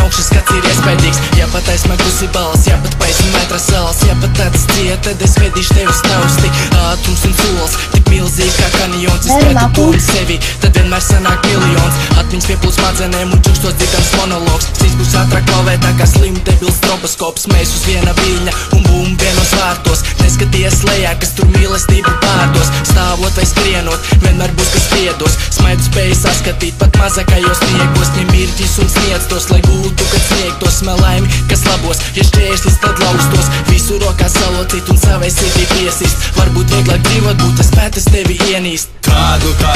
augšas skats ir iespējīgs. Ja pat aizsmegus ir balss, ja pat paisim metra salas, ja pat tāds ciet, tad es vedīšu tevi uz tausti. Ātrums un solis, tik milzīgi kā kanjons. Es skaitu dūmu sevi, tad vienmēr sanāk miljons. Atmiņas pieplūst smadzenēm un čukstos dzirdams monologs. Cīs būs ātrāk kalvētā kā slimu debils stroboskops. Mēs uz viena viļņa un bum vienos vārtos. Neskaties lejā, kas tur mīlestību pārdos. Stāvot vai skrienot, vienmēr būs kas piedos. Smaidu spēju saskatīt pat mazākajos sniegos. Ņem mirķis un sniedz tos, lai gūtu, kad sniegtos. Smēl laimi, kas labos, ja šķērslis tad laustos. Visu rokās salocīt un savai sirdī piesist. Varbūt vieglāk dzīvot, būt es spētas tevi ienīst. Tāda tā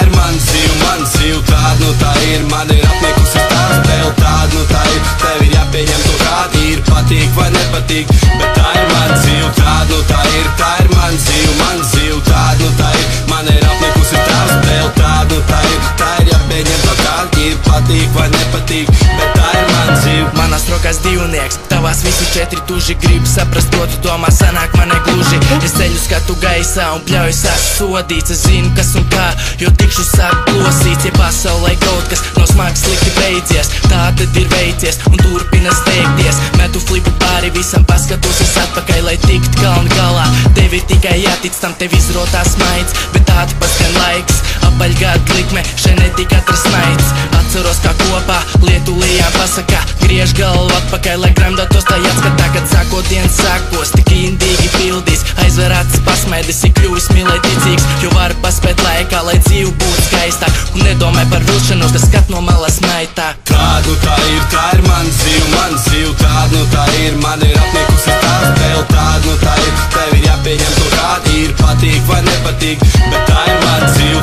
ir man dzīv, tāda tā ir, man ir apnikusi tās vēl. Tāda tā ir, tev ir jāpieņem to kādi ir, patīk vai nepatīk, bet tā ir man dzīv. Tāda tā ir man dzīv, tāda tā ir, man ir apnikusi tās vēl. Tāda tā ir jāpieņem to kādi ir, patīk vai nepatīk, bet tā ir man dzīv. Manās rokās divnieks, tavās visi četri tuži. Gribu saprast, ko tu domā, sanāk man negluži. Es ceļu skatu gaisā un pļaujas sodīts. Es zinu, kas un kā, jo tikšu sāk plosīts. Ja pasaulē kaut kas no smags slikti beidzies, tā tad ir veicies un turpina steigties. Metu flipu pāri visam, paskatos es atpakaļ, lai tikt kalnu galā. Tev ir tikai jātic tam, tev izrotās maids, bet tāda paskan laiks. Apaļgāda likme, šeit netik atrast naids. Atceros, kā kopā lietu lijām pasakā. Griež galvu atpakaļ, lai gremdatos tā jāatskatā, kad sākot dienas sākos, tik indīgi pildīs. Aizver acis pasmēdis, ir kļuvis mīlēt ticīgs, jo var paspēt laikā, lai dzīve būtu skaistāk. Un nedomāj par vilšanos, kas skat no malas maitā. Tāda tā ir man dzīv, tāda tā ir, man ir apnikusi tās vēl. Tāda tā ir, tev ir jāpieņem to kādi ir, patīk vai nepatīk, bet tā ir man dzīv.